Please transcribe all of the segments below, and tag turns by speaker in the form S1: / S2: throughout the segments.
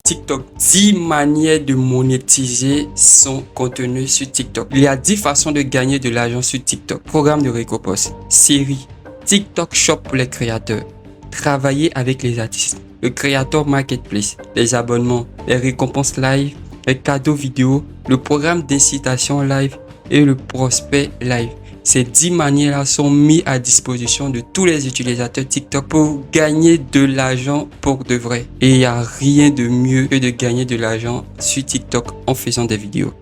S1: TikTok. 10 manières de monétiser son contenu sur TikTok. Il y a 10 façons de gagner de l'argent sur TikTok. Programme de récompense, série, TikTok Shop pour les créateurs, travailler avec les artistes, le Creator Marketplace, les abonnements, les récompenses live, les cadeaux vidéo, le programme d'incitation live et le prospect live. Ces 10 manières-là sont mises à disposition de tous les utilisateurs TikTok pour gagner de l'argent pour de vrai. Et il n'y a rien de mieux que de gagner de l'argent sur TikTok en faisant des vidéos.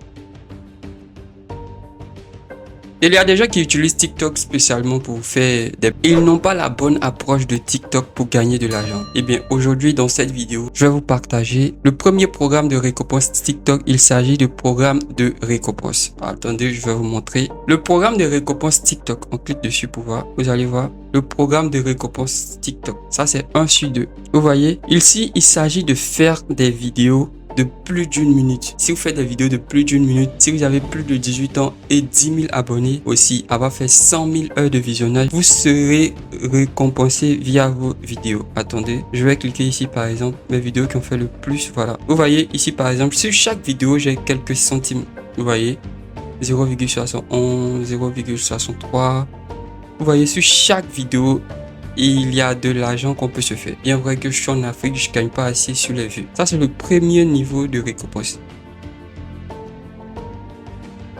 S1: Il y a des gens qui utilisent TikTok spécialement pour faire des... Ils n'ont pas la bonne approche de TikTok pour gagner de l'argent. Eh bien, aujourd'hui, dans cette vidéo, je vais vous partager le premier programme de récompense TikTok. Il s'agit de programme de récompense. Attendez, je vais vous montrer. Le programme de récompense TikTok. On clique dessus pour voir. Vous allez voir le programme de récompense TikTok. Ça, c'est 1 sur 2. Vous voyez, ici, il s'agit de faire des vidéos de plus d'une minute. Si vous faites des vidéos de plus d'une minute, si vous avez plus de 18 ans et 10 000 abonnés aussi, avoir fait 100 000 heures de visionnage, vous serez récompensé via vos vidéos. Attendez, je vais cliquer ici par exemple, mes vidéos qui ont fait le plus, voilà. Vous voyez ici par exemple, sur chaque vidéo, j'ai quelques centimes. Vous voyez, 0,71, 0,63. Vous voyez, sur chaque vidéo, il y a de l'argent qu'on peut se faire. Bien vrai que je suis en Afrique, je ne gagne pas assez sur les vues. Ça, c'est le premier niveau de récompense.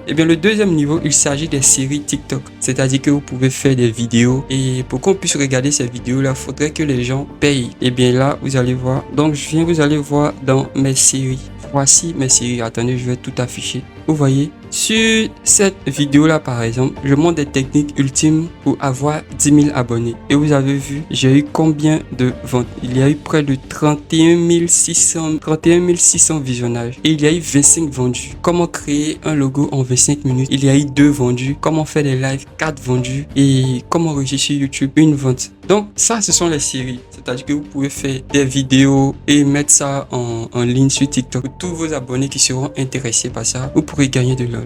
S1: Et bien, le deuxième niveau, il s'agit des séries TikTok. C'est-à-dire que vous pouvez faire des vidéos. Et pour qu'on puisse regarder ces vidéos-là, il faudrait que les gens payent. Et bien là, vous allez voir. Donc, vous allez voir dans mes séries. Voici mes séries. Attendez, je vais tout afficher. Vous voyez, sur cette vidéo-là, par exemple, je montre des techniques ultimes pour avoir 10 000 abonnés. Et vous avez vu, j'ai eu combien de ventes? Il y a eu près de 31 600 visionnages. Et il y a eu 25 vendus. Comment créer un logo en 25 minutes? Il y a eu 2 vendus. Comment faire des lives? 4 vendus. Et comment enregistrer sur YouTube? 1 vente. Donc ça, ce sont les séries. C'est-à-dire que vous pouvez faire des vidéos et mettre ça en ligne sur TikTok. Pour tous vos abonnés qui seront intéressés par ça, vous pourrez gagner de l'argent.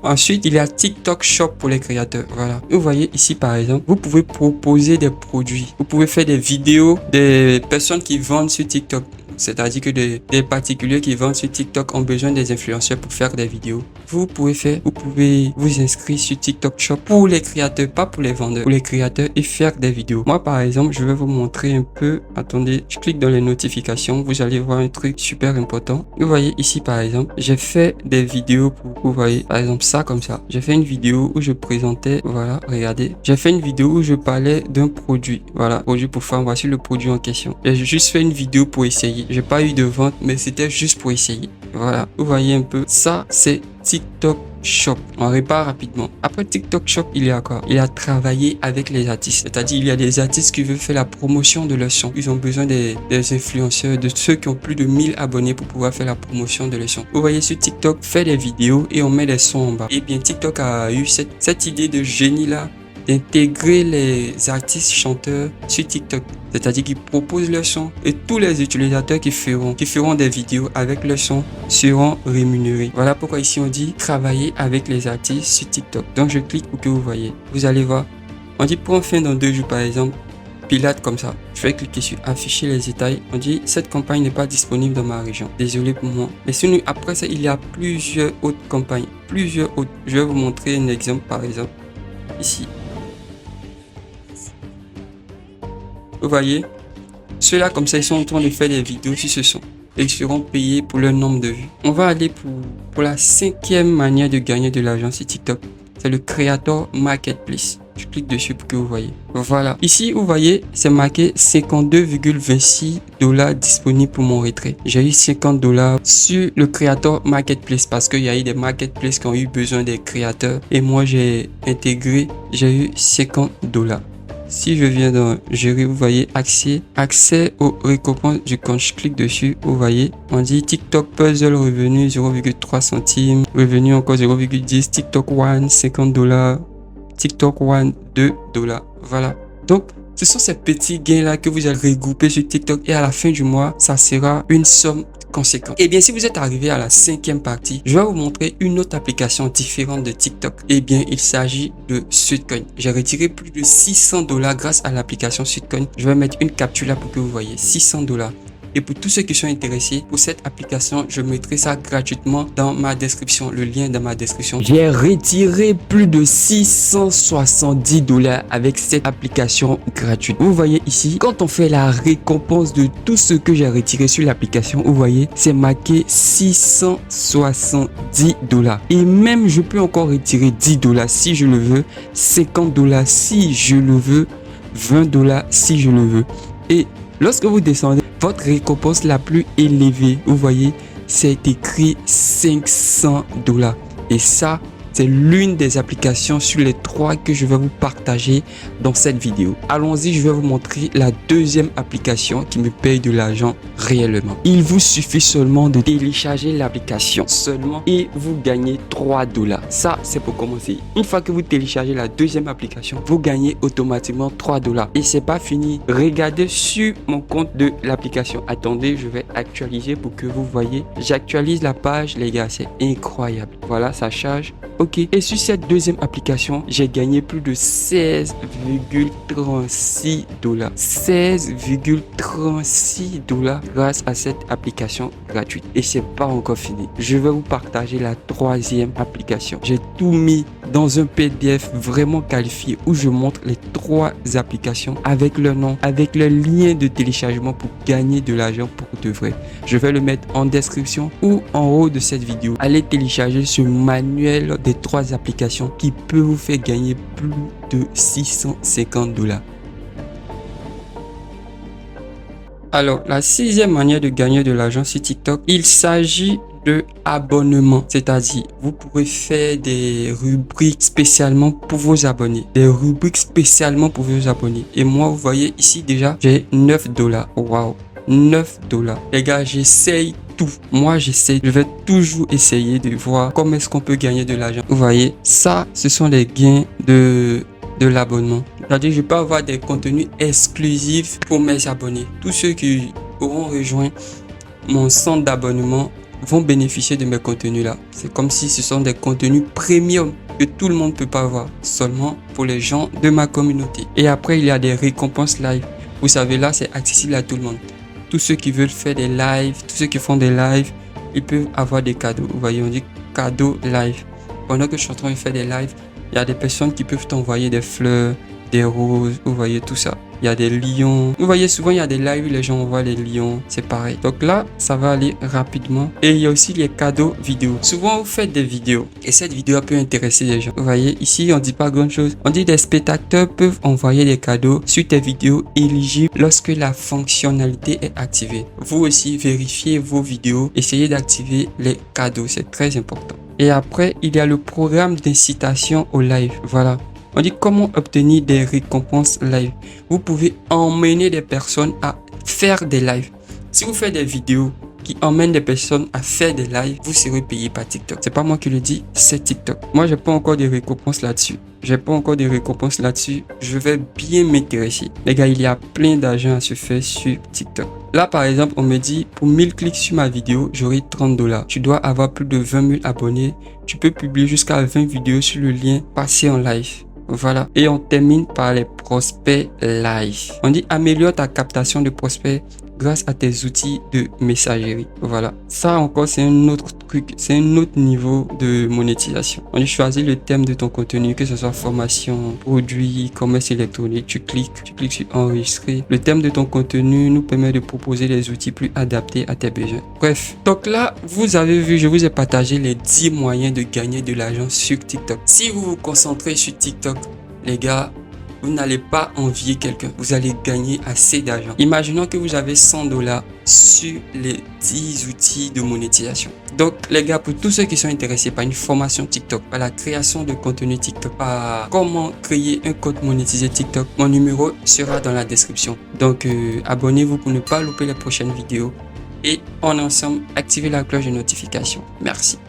S1: Ensuite, il y a TikTok Shop pour les créateurs. Voilà. Vous voyez ici, par exemple, vous pouvez proposer des produits. Vous pouvez faire des vidéos des personnes qui vendent sur TikTok. C'est-à-dire que des particuliers qui vendent sur TikTok ont besoin des influenceurs pour faire des vidéos. Vous pouvez vous inscrire sur TikTok Shop pour les créateurs, pas pour les vendeurs, pour les créateurs et faire des vidéos. Moi, par exemple, je vais vous montrer un peu. Attendez, je clique dans les notifications. Vous allez voir un truc super important. Vous voyez ici, par exemple, j'ai fait des vidéos pour, vous voyez, par exemple, ça comme ça. J'ai fait une vidéo où je présentais, voilà, regardez. J'ai fait une vidéo où je parlais d'un produit. Voilà, produit pour femmes. Voici le produit en question. J'ai juste fait une vidéo pour essayer. J'ai pas eu de vente, mais c'était juste pour essayer. Voilà, vous voyez un peu. Ça, c'est TikTok Shop. On répare rapidement. Après TikTok Shop, il y a quoi? Il y a travailler avec les artistes. C'est-à-dire, il y a des artistes qui veulent faire la promotion de leur son. Ils ont besoin des influenceurs, de ceux qui ont plus de 1000 abonnés pour pouvoir faire la promotion de leur son. Vous voyez sur TikTok, fait des vidéos et on met les sons en bas. Et bien, TikTok a eu cette idée de génie-là d'intégrer les artistes chanteurs sur TikTok. C'est-à-dire qu'ils proposent leur son et tous les utilisateurs qui feront des vidéos avec leur son seront rémunérés. Voilà pourquoi ici on dit travailler avec les artistes sur TikTok. Donc je clique pour que vous voyez. Vous allez voir. On dit prends fin dans 2 jours par exemple. Pilote comme ça. Je vais cliquer sur afficher les détails. On dit cette campagne n'est pas disponible dans ma région. Désolé pour moi. Mais sinon après ça il y a plusieurs autres campagnes. Plusieurs autres. Je vais vous montrer un exemple par exemple. Ici. Vous voyez, ceux-là comme ça, ils sont en train de faire des vidéos sur ce son. Et ils seront payés pour leur nombre de vues. On va aller pour la 5e manière de gagner de l'argent sur TikTok. C'est le Creator Marketplace. Je clique dessus pour que vous voyez. Voilà. Ici, vous voyez, c'est marqué 52,26 $ disponibles pour mon retrait. J'ai eu 50 $ sur le Creator Marketplace parce qu'il y a eu des marketplaces qui ont eu besoin des créateurs. Et moi, j'ai intégré, j'ai eu 50 $. Si je viens dans gérer, vous voyez, accès aux récompenses du compte. Je clique dessus, vous voyez, on dit TikTok Puzzle revenu 0,3 centimes, revenu encore 0,10, TikTok One 50 $, TikTok One 2 $. Voilà. Donc, Ce sont ces petits gains-là que vous allez regrouper sur TikTok et à la fin du mois, ça sera une somme conséquente. Et bien, si vous êtes arrivé à la 5e partie, je vais vous montrer une autre application différente de TikTok. Et bien, il s'agit de Sweetcoin. J'ai retiré plus de 600 $ grâce à l'application Sweetcoin. Je vais mettre une capture là pour que vous voyez 600 $. Et pour tous ceux qui sont intéressés pour cette application, je mettrai ça gratuitement dans ma description, le lien dans ma description. J'ai retiré plus de 670 $ avec cette application gratuite. Vous voyez ici, quand on fait la récompense de tout ce que j'ai retiré sur l'application, vous voyez, c'est marqué 670 $. Et même, je peux encore retirer 10 $ si je le veux, 50 $ si je le veux, 20 $ si je le veux. Et lorsque vous descendez, votre récompense la plus élevée, vous voyez, c'est écrit 500 $. Et ça, c'est l'une des applications sur les 3 que je vais vous partager dans cette vidéo. Allons-y, je vais vous montrer la deuxième application qui me paye de l'argent réellement. Il vous suffit seulement de télécharger l'application seulement et vous gagnez 3 $. Ça, c'est pour commencer. Une fois que vous téléchargez la deuxième application, vous gagnez automatiquement 3 $. Et c'est pas fini. Regardez sur mon compte de l'application. Attendez, je vais actualiser pour que vous voyez. J'actualise la page, les gars, c'est incroyable. Voilà, ça charge. Ok, et sur cette deuxième application, j'ai gagné plus de 16,36 $. 16,36 $ grâce à cette application gratuite. Et c'est pas encore fini. Je vais vous partager la troisième application. J'ai tout mis dans un PDF vraiment qualifié où je montre les 3 applications avec leur nom, avec le lien de téléchargement pour gagner de l'argent pour de vrai. Je vais le mettre en description ou en haut de cette vidéo. Allez télécharger ce manuel des 3 applications qui peut vous faire gagner plus de 650 $. Alors, la 6e manière de gagner de l'argent sur TikTok, il s'agit de abonnement, c'est-à-dire vous pourrez faire des rubriques spécialement pour vos abonnés, des rubriques spécialement pour vos abonnés. Et moi, vous voyez ici déjà, j'ai 9 $. Waouh, 9 $. Les gars, j'essaye tout. Moi, j'essaie. Je vais toujours essayer de voir comment est-ce qu'on peut gagner de l'argent. Vous voyez, ça, ce sont les gains de l'abonnement. C'est-à-dire, je peux avoir des contenus exclusifs pour mes abonnés. Tous ceux qui auront rejoint mon centre d'abonnement vont bénéficier de mes contenus là. C'est comme si ce sont des contenus premium que tout le monde ne peut pas voir, seulement pour les gens de ma communauté. Et après, il y a des récompenses live. Vous savez, là, c'est accessible à tout le monde. Tous ceux qui veulent faire des lives, tous ceux qui font des lives, ils peuvent avoir des cadeaux. Vous voyez, on dit cadeau live. Pendant que je suis en train de faire des lives, il y a des personnes qui peuvent t'envoyer des fleurs, des roses, vous voyez tout ça. Il y a des lions. Vous voyez, souvent, il y a des lives où les gens envoient les lions. C'est pareil. Donc là, ça va aller rapidement. Et il y a aussi les cadeaux vidéo. Souvent, vous faites des vidéos. Et cette vidéo peut intéresser les gens. Vous voyez, ici, on dit pas grand chose. On dit des spectateurs peuvent envoyer des cadeaux sur tes vidéos éligibles lorsque la fonctionnalité est activée. Vous aussi, vérifiez vos vidéos. Essayez d'activer les cadeaux. C'est très important. Et après, il y a le programme d'incitation au live. Voilà. On dit comment obtenir des récompenses live. Vous pouvez emmener des personnes à faire des lives. Si vous faites des vidéos qui emmènent des personnes à faire des lives, vous serez payé par TikTok. C'est pas moi qui le dis, c'est TikTok. Moi, j'ai pas encore de récompenses là-dessus. Je vais bien m'intéresser. Les gars, il y a plein d'argent à se faire sur TikTok. Là, par exemple, on me dit, pour 1000 clics sur ma vidéo, j'aurai 30 $. Tu dois avoir plus de 20 000 abonnés. Tu peux publier jusqu'à 20 vidéos sur le lien passer en live. Voilà. Et on termine par les prospects live. On dit améliore ta captation de prospects grâce à tes outils de messagerie. Voilà. Ça encore, c'est un autre truc. C'est un autre niveau de monétisation. On dit choisis le thème de ton contenu, que ce soit formation, produit, commerce électronique. Tu cliques sur enregistrer. Le thème de ton contenu nous permet de proposer des outils plus adaptés à tes besoins. Bref. Donc là, vous avez vu, je vous ai partagé les 10 moyens de gagner de l'argent sur TikTok. Si vous vous concentrez sur TikTok, les gars, vous n'allez pas envier quelqu'un. Vous allez gagner assez d'argent. Imaginons que vous avez 100 $ sur les 10 outils de monétisation. Donc, les gars, pour tous ceux qui sont intéressés par une formation TikTok, par la création de contenu TikTok, par comment créer un compte monétisé TikTok, mon numéro sera dans la description. Donc, abonnez-vous pour ne pas louper les prochaines vidéos. Et en ensemble, activez la cloche de notification. Merci.